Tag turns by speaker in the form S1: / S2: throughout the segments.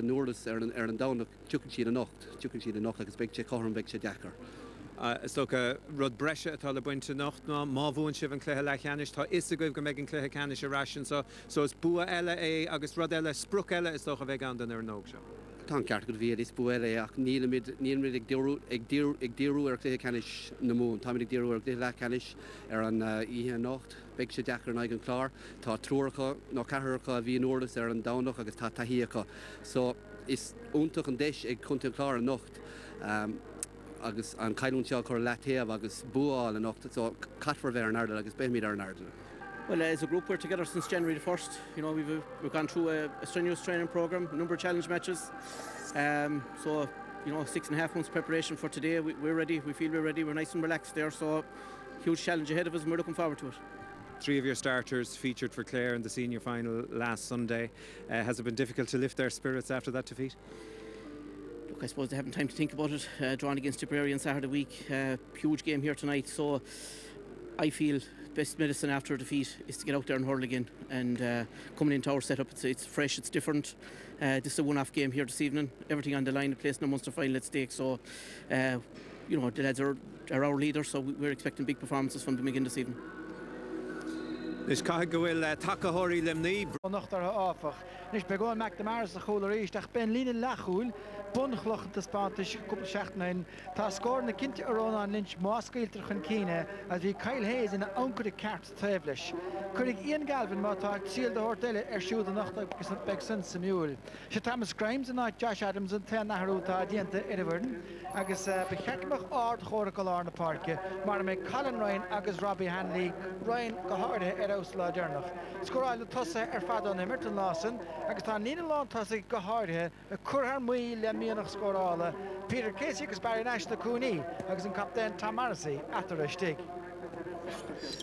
S1: Noordus an down tuchan siad a nocht agus beic sé chom beic sé deachar.
S2: Is tóg rud breise atá le buinte nacht ná má bhún sibh an cléthe le cheannis tá is a goibh go méid an cléthe ceannis a rasin so is bua eile é agus rud eile spruc eile is tócha bheith an den ar nóg se.
S1: Tá ceart go bhíad is bua eile ach níl ag díorú ar cléthe ceannis na mún, tá ag díorú ar cléthe le ceannis ar an ihe nacht, beic sé deachar an an Clare, tá trúracha nó cethracha a bhí Noordus ar an dánach agus tá taíacha. So is úntaach an deis ag chunta Clare an nacht. Agus an caiún seo chur letéamh agus buáil an nacht, so catfar bheith an ardal agus béimiid ar an ardal.
S3: Well, as a group, we're together since January the 1st. You know, we've gone through a strenuous training program, a number of challenge matches. So, you know, 6.5 months preparation for today. We're ready. We feel we're ready. We're nice and relaxed there. So, huge challenge ahead of us, and we're looking forward to it.
S2: 3 of your starters featured for Clare in the senior final last Sunday. Has it been difficult to lift their spirits after that defeat?
S3: Look, I suppose they haven't time to think about it. Drawn against Tipperary on Saturday week. Huge game here tonight. So, I feel best medicine after a defeat is to get out there and hurl again. And coming into our setup, it's fresh, it's different. This is a one-off game here this evening. Everything on the line, a place in the Munster final at stake. So, you know, the lads are our leaders, so we're expecting big performances from them again this evening.
S2: Is caithfidh go bhfuil takeóirí limní
S4: nacht ar áfach. Nis begáin McNamara a chola ríist ach ben lína lechúil bunchlochanta spáis cúpla seachnain tá scór na cinnte arróna an lynch máscailtar chun cíine a bhí Kyle Hayes ina anchor ceart taobhleis. Curig Ian Galvin má tá síl de hortéile ar siúd a nacht agus an beg san Samuel. Se Thomas Grimes and Josh Adams an te nachrúta a dianta Iverden agus becheicmach ard chóra goláir na parke mar me Colin Ryan agus Robbie Hanley Ryan go háirthe ar Osla Dernach. Scoráil tosa ar fada an Emerton Lawson agus tá nína lán tosa go háirthe a curthar muí le míonach scorála Peter Casey agus Barry Nash na cúnaí agus an captain Tom Morrissey atar a stig.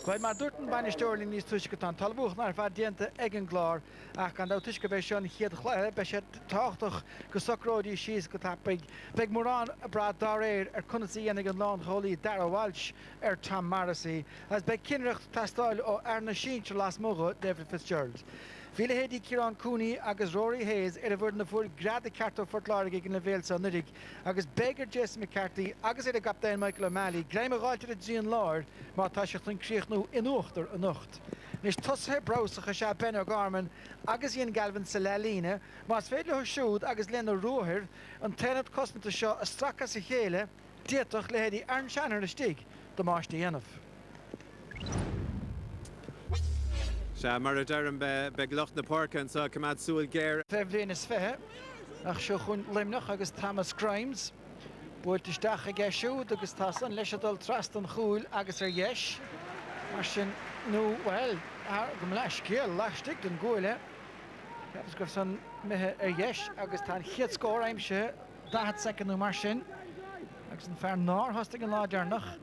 S4: Gwaid mar dúirtan bainne Stirling níos tuisce tá talbúch nar bhar dianta ag an glár ach an dá tuisce bheith seán chiad chléthe be sé táchtach go socróidí síos go tapig beag mórán a brad dáréir ar cunasaí anig an lán cholí Dara Walsh ar Tom Morrissey as beag cinreacht tastáil ó ar na síintre las móga David Fitzgerald. Fíle hédí Ciarán Cooney agus Rory Hayes ar a bhfuir na bhfuil grad a cartó fortláir ag an levéil sa nurig agus Baker Jason McCarthy agus ar a captain Michael O'Malley greim a gáiltir a Jean Lord má tá seach an críochnú in uachtar a nocht. Nis toshe browsacha se Ben O'Gorman agus Ian Galvin sa lelíne más féile ho siúd agus lena rothir an tenad cosnata seo a stracha sa chéile diatoch le hédí Aaron Shannon na stig do máistí dhéanamh.
S2: Mar a dearm be glocht na park an sa cumad súil géir.
S4: Febhlíon is fethe ach seo chun limnach agus Thomas Grimes búirt isteach a gceisiú agus tá san leis adul trast an chúil agus ar dheis mar sin nó well go leis céal leistigh den gúile agus go san mithe ar dheis agus tá chiad scór aimse 10 second mar sin agus an fear nár hostig an láidearnach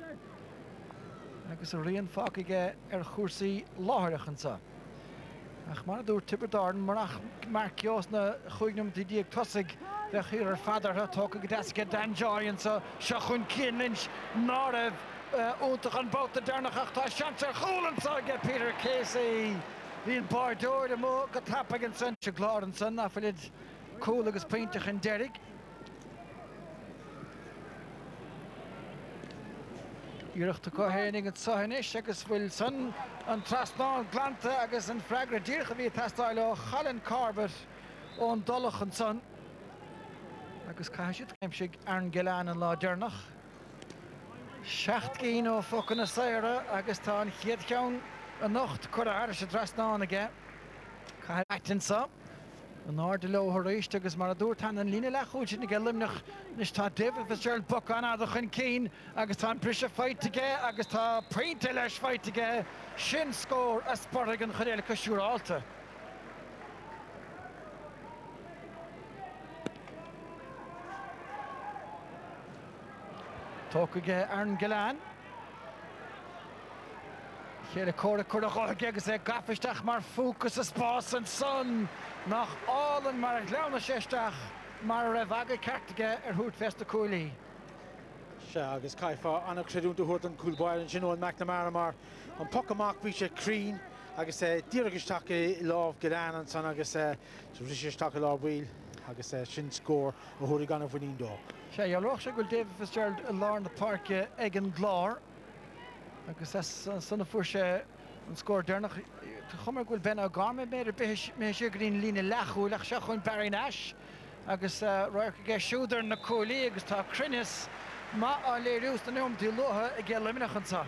S4: agus a rion fácaige ar chúrsaí láthirichan sa. Ach mar dúr Tipperdarn marach mar cios na chuignum tí díag tosig bheith chuir ar fadar a tóca go deasca Dan Joyan sa seo chun cin lynch náibh úntach an bóta darnach ach tá seans ar chúlan sa ge Peter Casey. Bhíon bardúir de mó go tapag an san se gláran san a fillid cúil agus peintach an derig. Iireachta cóhénig an sahanis agus bhfuil san an trasná glanta agus an freigra díircha bhí tastáil ó Chalan Corbett ón dulach an san agus caiisiid ceimsigh Aaron Gillan an láidearnach. 7 ó focan na saoire agus tá an chiad ceann a nocht chur ar se trasná aige. Caiithtain sa an áir de leo réist agus mar a dúirtain an lína lechúid na limnach nis tá David Fitzgerald bucán a chun cín agus tá prise feite agus tá peinte leis feite sin scór a sportag an choréile cosúrálta. Tócaige Aaron Gillan. Chéile córa chuirach agus é gafisteach mar fúcas a spás an son nach álan mar a gleanna séisteach mar a raibh aga ceartaige ar thuaird festa cúlaí.
S5: Se agus caifa anna creúnta thuirt an cúlbáir an sin ó an McNamara mar an pocamach bhí sé crín agus díreagisteach i lámh Gillan an san agus ríisisteach i lámhhuiil agus sin scór a thuaigh gan a bhhaoin dó.
S4: sé dhearrach sé go David Fitzgerald a lár na parke ag an glár agus sanna fuair sé an scór dénach chumar ghfuil ben á garma méidir mé sé grín lína lechú lech se chun Barry Nash agus roiir go siúdar na cólaí agus tá crinnes má á léirús na nuamtí lutha a ggé liminachantá.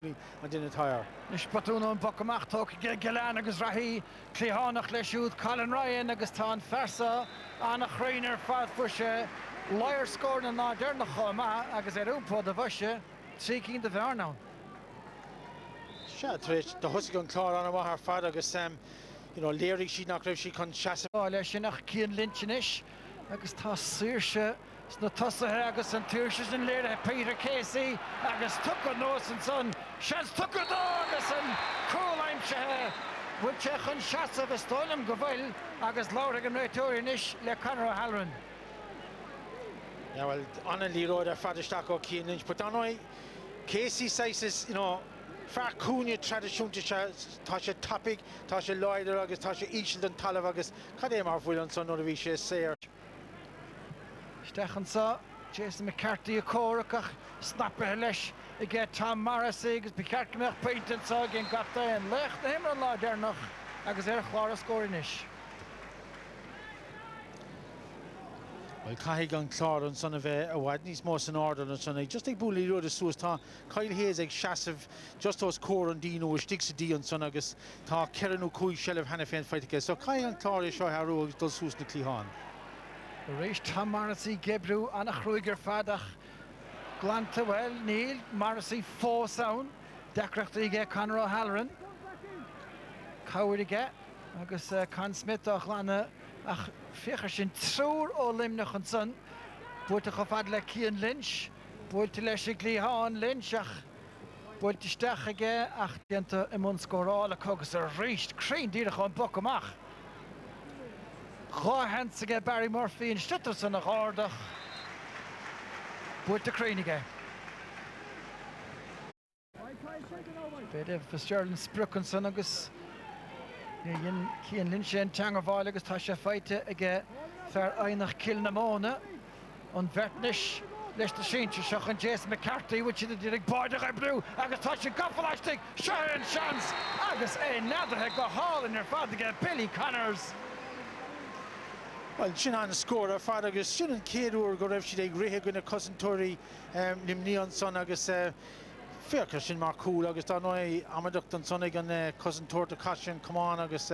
S5: An duine táir.
S4: Nis patúna an bocamach tó geán agus rahí cléánach leisúd Colin Ryan agus tá an fersa anna chréinar fad fuair sé Láir scór na nádéirnach chomá agus úpá a bhaise trí cín de bhearná.
S5: Se tréis de thusaigh an chlár anna bhath fad agus léirigh si nach raibh si chun seasa.
S4: Leis sin nach cían lintinis agus tá suúrse na tosathe agus an túirse sin léire Peter Casey agus tucha nós an son seans tucha dó agus an cólaimsethe bhuiil sé chun seasa bheith stólam go bhfuil agus láir an réiteoiris le Conor O'Halloran.
S5: Yeah, well, anna líróid ar fadisteach ó Cian Lynch, but anna Casey says, fear cúne tradiisiúnta tá sé tapig, tá sé leidir agus tá sé ísisiil an talamh agus cad é mar bhfuil an son nó a bhí sé séir.
S4: Stechan sa, Jason McCarthy a córacach, snappathe leis I ggé Tom Morrissey agus bicharcamach peintin sa gin gata an lecht na himar an lá déirnach agus chláir a scórinis.
S5: Well, caiigh an chlár an son a bheith a bhaid níos mós an ordan an son just ag búlaí ruúd a suas tá Kyle Hayes ag seasamh just os cór an dín ó stig sa dí an son agus tá ceanú cúig sellh hena féin feitice. So caiigh an chlár seo harú agus dul sús na clíháin.
S4: Rééis Tom Morrissey gebrú annach ruiger fadach glanta well Neil Morrissey fós ann decreachta ige Conor O'Halloran cabhair ige agus Con Smith ach lana ach fichar sin trúr ó limnach an son buirte go fad le Cian Lynch buirte leis i glíháin Lynch ach buirte isteach ige ach dianta I mun scórála cogus a ríist crain díadach an boc amach. Cháhansa Barry Murphy in Stutterson nach árdach buirte crain ige. Beidir Fitzgerald Spruckenson agus Cian Lynch an teanga bháil agus tá sé feite ige fear einach cil na móna an bhertnis leis na síinte seach an Jason McCarthy which is the báideach brú agus tá sé gafaláistigh sean seans agus nadathe go hálinn ar fad ige Billy Connors.
S5: Well, sin an scór ar fad agus sin an céadúir go raibh siad ag rithè gona cosantóirí limní an son agus féachar sin mar cúil agus tá nói amaducht an son ag an cosantóirta caiisian cumán agus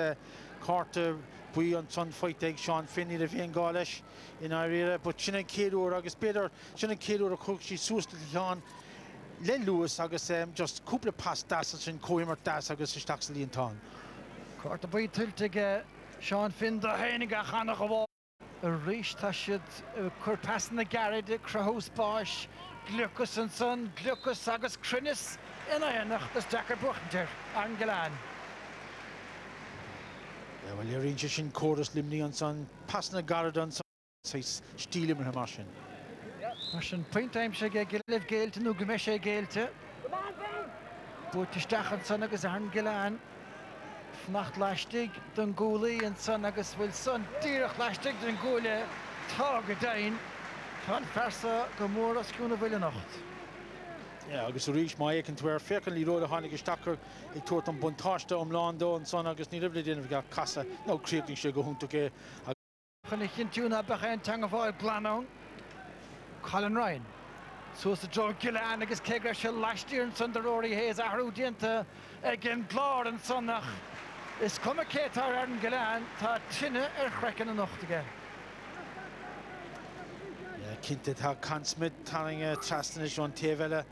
S5: cárta buí an son foiite ag Seán Finney a bhíon gá leis in áiríre, but sin an céadúir agus beidir sin an céadúir a chuig sí sústa teán le luas agus just cúpla pas das sin cóimar das agus isteach sa líon tán.
S4: Cárta buí tuilte ige Seán Finn do hénig a chanach go bhá. A rééis tá siad chur pasan na garid crahús báis gluchas an son gluchas agus crinnis ina dhéanach is dechar buchantir an Gleán.
S5: Well, you're in sin chorus limní an son pasan na garid an son sais stílim ar mar sin.
S4: Mar sin pointtaim sé ige gilibh géalte nó go mé sé géalte. Buirte isteach an son agus an Gleán. Fnacht leistig den gúlaí an son agus bhfuil son díreach leistig den gúla tá go dain tá fersa go mór as cúna bhfuil nacht.
S5: Agus ríis mai ag an tuair féchan líróid a tháinig isteachar ag tuairt an buntáiste omláán dó an son agus ní ribh déanamh go casa nócríochtaí sé go thúntaché.
S4: Chuna chintiúna bechéin teanga bháil planán Colin Ryan. Suas a Joe Gillan agus cégar se leistíir an son de Rory Hayes ahrú dianta ag an glár an sonnach. Is cuma cétar ar an Gleán tá tinne ar chreicean an nachtaige.
S5: Cinnte tá Con Smith táing trastanis an taobhile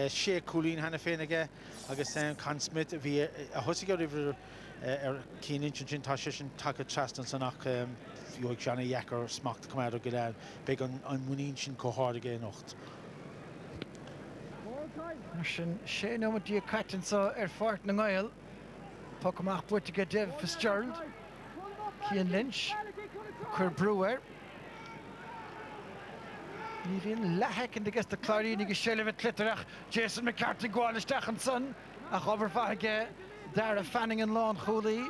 S5: sé cúlín hena féin aige agus Con Smith bhí a thosaigh ribh ar Cian Lynch sin tá sé sin take trastan sanach bhíoh seanna dhechar smacht cumad go lean beag an muín sin cóthir aige nocht.
S4: Sin sé nómatí a caitan sa ar fort na ngáil Pocamach buirte go David Fitzgerald Cian Lynch chur breúir ní bhíon lethecinn agus de chláiríní go séileh clitarach Jason McCarthy gháil isteach an son a chobar faige dar a fanning an lán chulaí.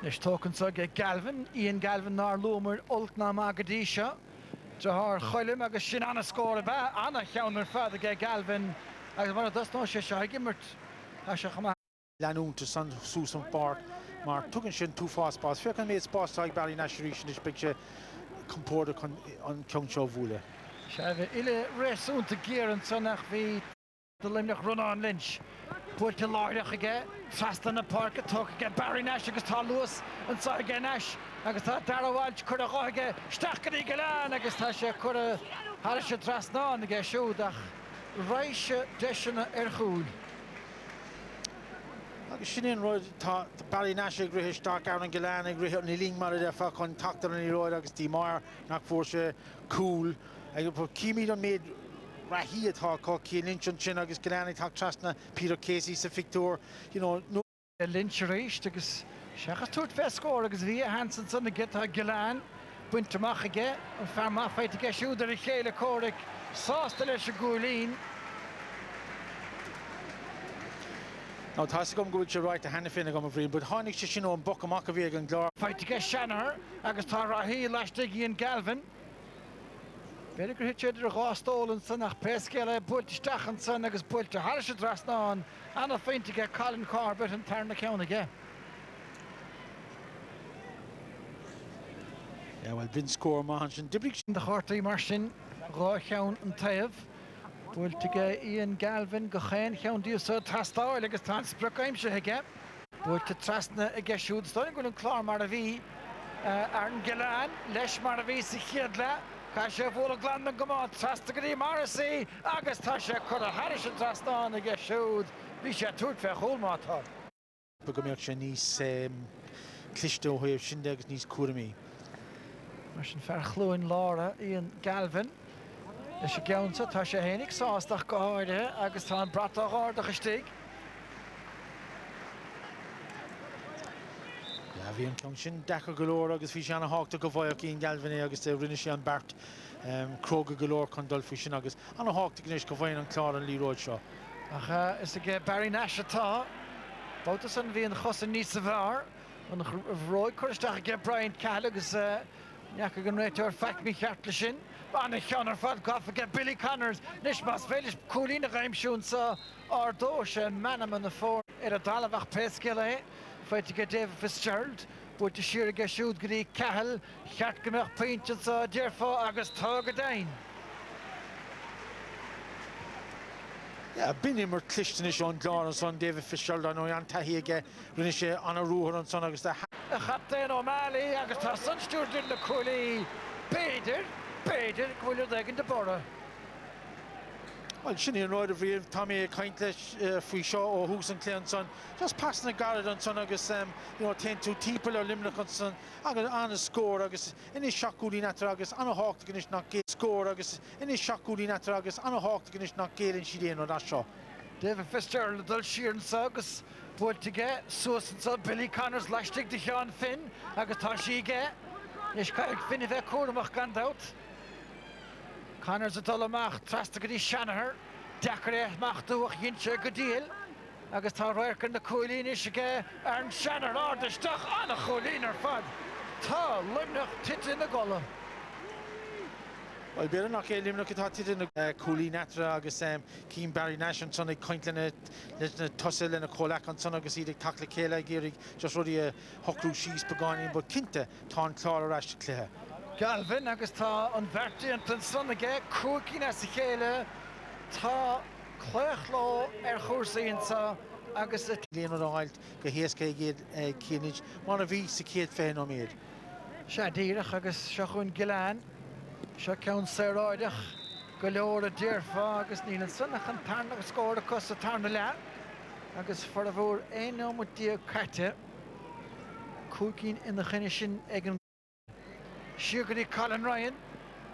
S4: Nis tócan so ge Galvin, Ian Galvin nar lúmar ultna Magadisha. Jahar choilim agus sin anna scóra ba, anna cheannar fad ge Galvin. Agus mar das no sé se gimmert. A se chama.
S5: Lanún to Sun Susan Park, maar tugan sin tú fás bás. Fé kan méid spás ag Bally National is bigse compórda an Ceannseo bhúla.
S4: Se ile resúnta géan sannach bhí de limnach run an Lynch. Búilte láideach aige, freistan na park atá aige Barry Nash agus tá Lewis an sa aige Nash agus tá Darragháilt chur a gáige stachcan í Galán agus tá sé chur a thar sé trasnáin aige siúdach réise deisina chúl.
S5: Agus sin in roid tá Bally Nash ag rithis stark ar an Galán ag rithis ní líng mar a defa chun tachtar an í roid agus tí mar nach fór sé cool ag cíimiid an méid Rahí atá có cí Lynch an sin agus Galán tá trasna Peter Casey sa Victor, you know, no
S4: Lynch réist agus seachas túirt fé scór agus bhí Hansen san na gitá Galán buinteach aige an fear máfeit aige siúdar a chéile córic sásta leis a gúlín.
S5: Now tá go goid se right a hena finna go a bhrí, but tháinig sé sin an boc amach a bhí an glár.
S4: Feit aige Shannar agus tá Rahí leistigh Ian Galvin. Beidir gur hit séidir a ghástólan san nach pescéile builte stachan san agus builte thar sé trasnáin anna féint aige Colin Corbett an tarna ceann aige.
S5: Yeah, well, bin scór mahan sin dibrig sin
S4: de chortaí mar sin rá cheann an taobh. Builte aige Ian Galvin go chéin cheann díosa trastáil agus tá sprucaimse aige. Builte trasna aige siúd stoin go an chlár mar a bhí ar an Galán leis mar a bhí sa chiadla. Tá sé bhór a glan na gomáid trasta go dtí marasí agus tá sé chur a thar sé trasnáin aige siúd bhí sé túirt fé chomátá.
S5: Ba go méocht sé níos clistó chuir sin agus níos cuaramí.
S4: Mar sin fear chlúin lára Ian Galvin. Leis sé geansa tá sé hénig sástach go háirithe agus tá an brata gáardach a stig.
S5: Ja, bhí an ceann sin decha go leor agus bhí sé anna háachta go bhhaach Ian Galvin agus rinne sé an Bart cróga go leor chun dul faoi sin agus anna háachta gnéis go bhhain an chlár an líróid seo.
S4: Ach is aige Barry Nash atá. Boutas an bhí an chosan níos sa bhar an bhróid chuisteach aige Brian Cahill agus neach an réiteir feic mí cheartla sin. Anna cheannar fad gafa aige Billy Connors nis mas féiles cúlína réimsún sa ardó sé manam an na fór ar a dalabhach pescéile feit aige David Fitzgerald builte siar aige siúd go dtí Cahill cheart go meach painte sa dearfá agus tá go dain.
S5: Ja, bin immer clichten is an glár an son David Fitzgerald an an taí aige rinne sé anna rúthar an son agus
S4: a chatain O'Malley agus tá sunstúr din na cúlaí Beidir bhfuil agin de bora.
S5: Well, sin an roid a bhríomh tá mé caint leis faoi seo ó hús an cléan son. Just passna garad an son agus ten tú típal ar limnach an son agus anna scór agus inis seaachúlí netar agus anna háachta gnis nach gé scór agus inis seaachúlí netar agus anna háachta gnis nach géann si déanú na seo.
S4: David Fitzgerald dul siar sa agus builte aige suas sa Billy Connors leistigh de Sean Finn agus tá si aige is caiig Finn bheith cuaramach gan dat. Connors a dul amach trasta go dtí Shanahan dechar éachach dúach dhéinse go díal agus tá roiircan na cúilín is aige ar an Shanahan ardaisteach anna cúilín ar fad. Tá limnach tite na gola.
S5: Well, bear nach é limnach atá tite na cúilí netra agus cín Barry Nash an son ag cointlena leis na tosa lena cholach an son agus iad ag tacla céile géirigh just rudí a hocrú síos begáin, but cinnte tá an chlár ar eiste cléthe.
S4: Galvin agus tá an bhirtíant an son aige cúcín sa chéile tá cléchló ar chósaíonsa agus
S5: léanú áilt go héasca géad cíniid mána bhí sa céad féin ó méad.
S4: Se díireach agus se chun Galán se ceann saráideach go leor a dearfa agus ní an sunnach an tarna agus scóir a cos a tarna le agus for a bhór éonmutí caite cúcín ina chinine sin ag an siúgadí Colin Ryan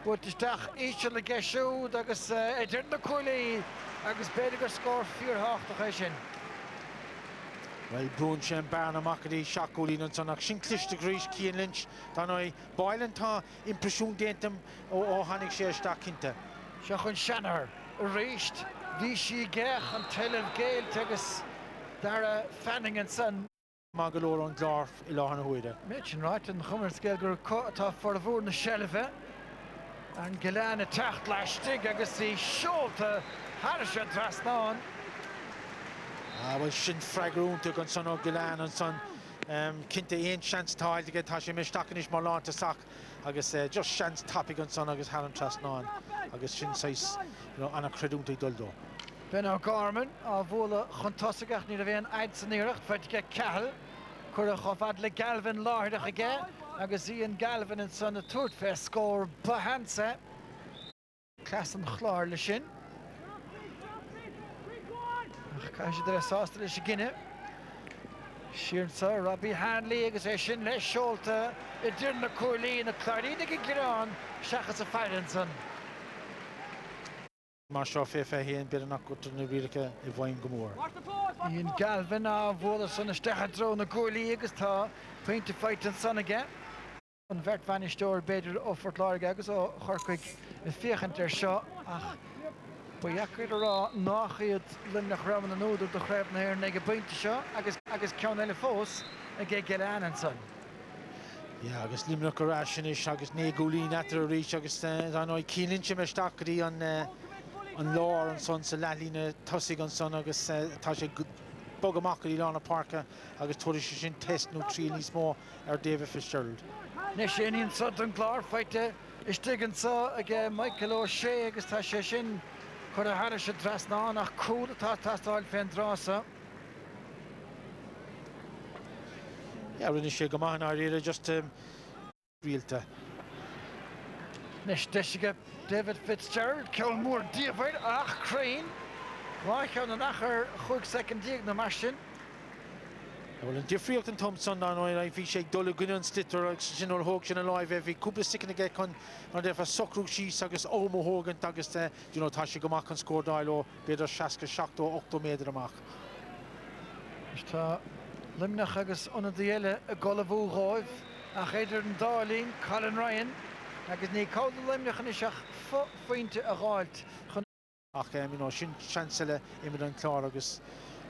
S4: buisteach íse le geisiúd agus idir na cúlaí agus beidir gur scór fíorthachta sin.
S5: Well, brún sé an bearna amachí seaachúlín an sonach sin cliste grís Cian Lynch tá nó bailan tá impresiún déantam ó tháinig sé isteach cinnte.
S4: Se chun Shanahan a réist bhí si gceach an talamh géilt agus dar a fanning an san
S5: Magalore on Clark I láhan huide.
S4: Mitchin right and Hummer scale gur tá for a bhór na shelve and Gillan a tacht leis stig agus sí seolta Harris an trasnán.
S5: Well sin fragrúnta gon son ó Gillan an son cinnte éon chance táil ige tá sé misteachchan is mar lánta sach agus just chance tapig an son agus Harran trasnán agus sin sais anna creúnta duldó.
S4: Ben O'Gorman a bhóla chuntasagach ní a bhéon aid san iirecht feite ge cehal chur a chofad le Galvin láirdach aige agus íon Galvin an son a tuairt fé scór bahansa Clas an chláir le sin. Cai sé de sásta leis ginine. Siirnsa Robbie Hanley agus é sin leis seolta I dtír na cuairlí na chláirí ag gurán seachas a feireann son.
S5: Mar seo fé híon bit nach go na bhíracha I bhhain go mór.
S4: Ian Galvin a bhóla son isteach dro na cuairlí agus tá pointe feitan son aige. An bheirt bhainisteoir beidir ó Fort Láirge agus ó chorcaig I féchant seo ach Buiachir rá nach iad limnach raman an údar do chréib na hir nege pointe seo agus ceann eile fós a gé Gillan an son.
S5: Ja, agus limnach ará sin is agus né gúlín atar a rís agus an óid cílinse me stachaí an lár an son sa lelína tosig an son agus tá sé bog amach í lána parka agus tuair sé sin testnú trí níos mó David Fitzgerald.
S4: Nes sé íon sod an glár feite is tuigeann sa ag Michael O'Shea agus tá sé sin chur a Harris a trasná nach cúil atá tastáil féin drása.
S5: Ja, rinne sé go maithe áíire just rialta.
S4: Nes deisige David Fitzgerald ceann mór díomhaid ach Crane. Rá ceann an achar chuig second díag na mar sin.
S5: Well, an difriocht an Thompson an óid bhí sé dul gunn stitar agus sin ó thóg sin an láimh bhí cúpla sicin aige chun an defa socrú síos agus ómó hógant agus tá sé go amach an scódáil ó beidir 6-8 méadar amach.
S4: Tá limnach agus onna díile a golabhú ráibh ach éidir an dálín Colin Ryan agus ní cáil limnach an iseach faointe a gáilt chun
S5: ach sin seansile imime an chlár agus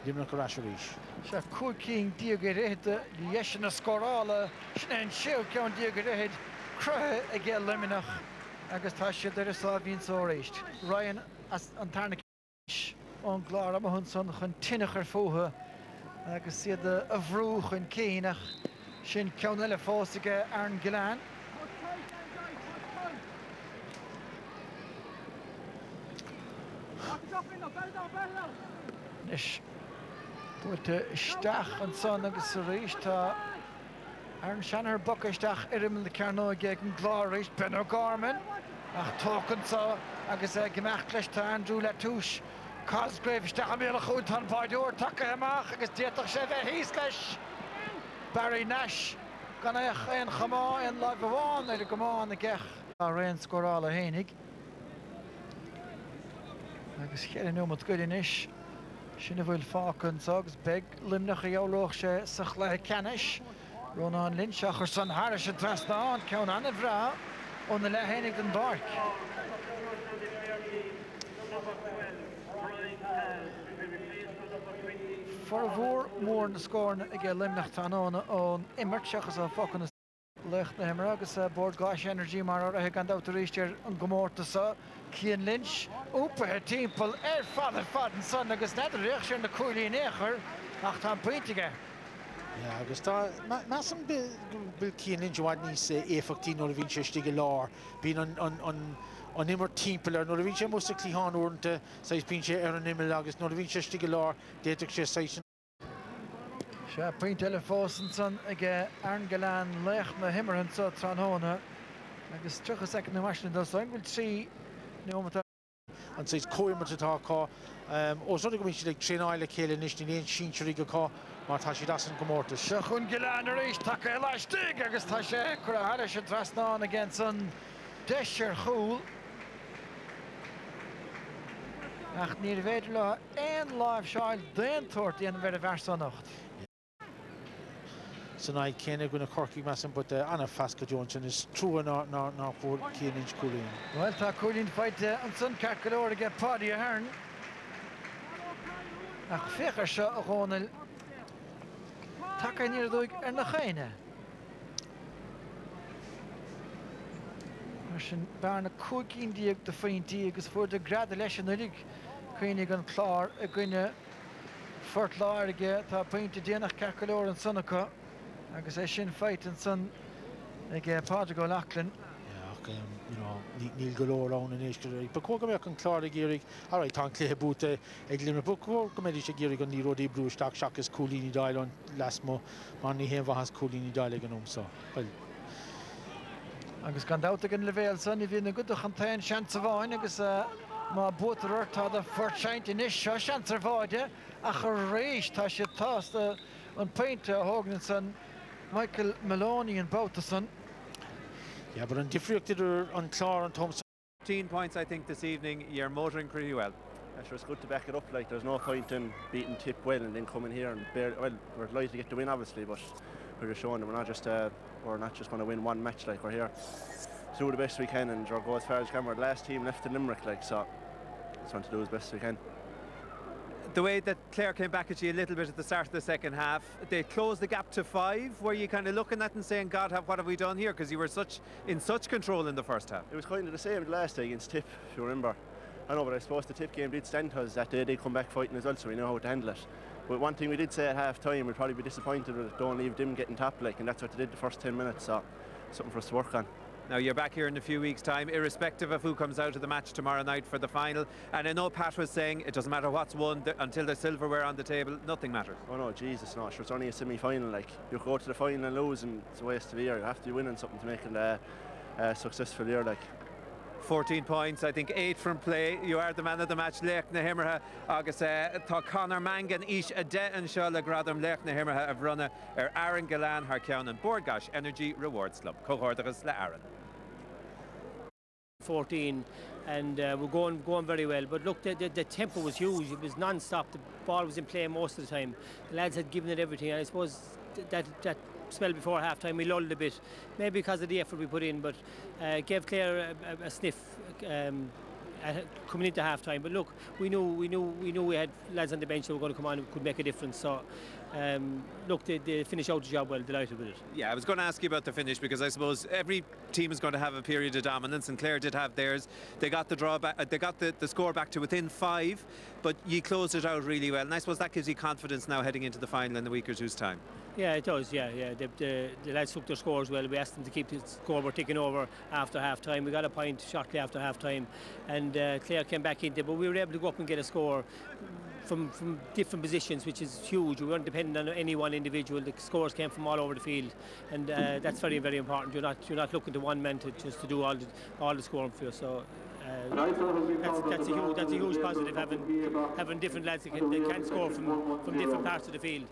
S5: limnach ará ríis.
S4: Se cúcín díag réide leis na scórála sin an siú ceann díag réid cruthe a ggé liminach agus tá sé de isá bhíon sóréist. Ryan as an tarna ón glár am hunn son chun tinach ar fóthe agus siad a bhrú chun céanach sin ceann eile fósaige Aaron Gillan. Nis Búilte isteach an son agus a rééis tá Aaron Shannon buca isteach irim le cearnó ag an glár rééis Ben O'Gorman ach tócann sa agus gemeach leis tá Andrew le túis Cosgrave isteach a méle chuúd an báidúir take amach agus déach sé bheith híos leis Barry Nash gan éach an chamá an láimh bháin idir gomáin a gceach a réon scórála hénig agus chéad nó mat goidir inis. Sinna bhfuil fácann agus beg limnach a eolóch sé sa chluthe ceannis. Rónán Lynch chur san Harris a trasná ceann anna bhrá ón na lehénig den barc. For a bhór mór na scórna ag limnach tánána ón immert seachas an fácann lecht na himar agus Board Gas Energy mar a gan d'autorísteir an gomórta sa Cian Lynch úpathe timppel fad an son agus neidir réach sin na cuairlíon éair ach tá pointige.
S5: Ja, agus tá meam bil Cian Lynch bhaid níos éfachtí nó a bhín sé stige lár bín an immer timppel nó a bhín sé musta clíán únta sais bín sé ar an imime agus nó a bhín sé stige lár déach sé 6
S4: Se point eile fósan son ag Aaron Gillan lecht na himmeran sa tránóna agus tucha second na maisina dul so bhfuil trí nómata
S5: an sais cóimar atá cá ó so go mí si ag tréáile chéile níos ní éon síseí go cá mar tá si dasan gomórtas.
S4: Se chun Gillan a rééis take eileistigh agus tá sé chur a Harris a trasnáin a gin san deisir chúl. Ach níor bhéidir le éon láimh seáil déon tuairt íon bheith a bhar san nacht.
S5: San I céine gona corcaí meam bud anna Fasca Johnson is trú ná fór Cian Lynch cúlín.
S4: Well tá cúlín feite an sun carcaróir a get Paddy a Hearn. Ach féchar seo a gháinil Taka near the and the China. Martin Barna cooking the fine tea because for the gradulation, I think Queenie and Clare are going to Fort Lair get a point to Dana Cacolor and Sonica. I guess I shouldn't fight and son again, Padraig Lachlan.
S5: You know, Neil Galore around in Ishkari. But go back and Clare Gearig. All right, thank you, but Limerick. But go back to Gearig on the road. The Bruce Shock is Coolini dial on last mo. Manny Heva has Coolini dial again. So, well.
S4: I guess gone out again. Level son, if you're in a good contain chance of wine, I guess my boat rurt had a first chance in this chance of wine. A race, Tasha tossed on paint Hoganson, Michael Maloney and Bouterson.
S5: Yeah, but on different on Clare and Thompson.
S2: 15 points, I think, this evening. You're motoring pretty well.
S6: Yeah, sure, it's good to back it up. Like, there's no point in beating Tip well and then coming here and well, we're delighted to get the win, obviously, but we're just showing that we're not just going to win one match. Like, we're here to do the best we can and go as far as we can. We're the last team left in Limerick, like, so just want to do as best we can.
S2: The way that Clare came back at you a little bit at the start of the second half, they closed the gap to 5. Were you kind of looking at and saying, God, what have we done here? Because you were in such control in the first half.
S6: It was kind of the same last day against Tip, if you remember. I know, but I suppose the Tip game did stand to us that day. They come back fighting as well, so we know how to handle it. But one thing we did say at half time, we'd probably be disappointed with it. Don't leave them getting top, like, and that's what they did the first 10 minutes, so something for us to work on.
S2: Now you're back here in a few weeks' time, irrespective of who comes out of the match tomorrow night for the final. And I know Pat was saying it doesn't matter what's won until there's silverware on the table, nothing matters.
S6: Oh no, Jesus, no. Sure, it's only a semi-final. Like, you go to the final and lose, and it's a waste of a year. You have to be winning something to make it a successful year. Like,
S2: 14 points, I think 8 from play. You are the man of the match. Lech na Himmerha agus tá Conor Mangan ish a de an Shala Gradam Lech na Himmerha of runner Aaron Galan Harkian and Borgash Energy Rewards Club. Cohordagus la Aaron.
S7: 14 and we're going very well, but look, the tempo was huge. It was non-stop. The ball was in play most of the time. The lads had given it everything, and I suppose that spell before half time we lulled a bit, maybe because of the effort we put in, but gave Clare a sniff coming into half time. But look, we knew we had lads on the bench that were going to come on and could make a difference. So look, they finished out the job well. Delighted with it.
S2: Yeah, I was going to ask you about the finish, because I suppose every team is going to have a period of dominance, and Clare did have theirs. They got the draw back, they got the score back to within 5, but you closed it out really well, and I suppose that gives you confidence now heading into the final in a week or two's time.
S7: Yeah, it does. Yeah. The lads took their scores well. We asked them to keep the score. We're ticking over after half time. We got a point shortly after half time, and Clare came back into it, but we were able to go up and get a score from different positions, which is huge. We weren't dependent on any one individual. The scores came from all over the field, and that's very, very important. You're not looking to one man to do all the scoring for you. So that's a huge positive, having different lads that can score from different parts of the field.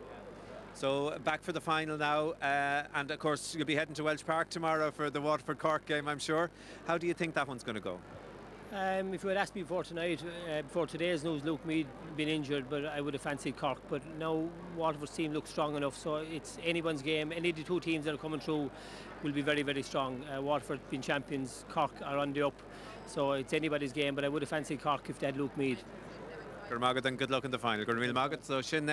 S2: So back for the final now, and of course you'll be heading to Welsh Park tomorrow for the Waterford Cork game, I'm sure. How do you think that one's going to go?
S7: If you had asked me before today's news, Luke Mead been injured, but I would have fancied Cork. But now Waterford's team looks strong enough, so it's anyone's game. Any of the two teams that are coming through will be very, very strong. Waterford being champions, Cork are on the up, so it's anybody's game. But I would have fancied Cork if they had Luke Mead.
S2: Good luck in the final. So Shin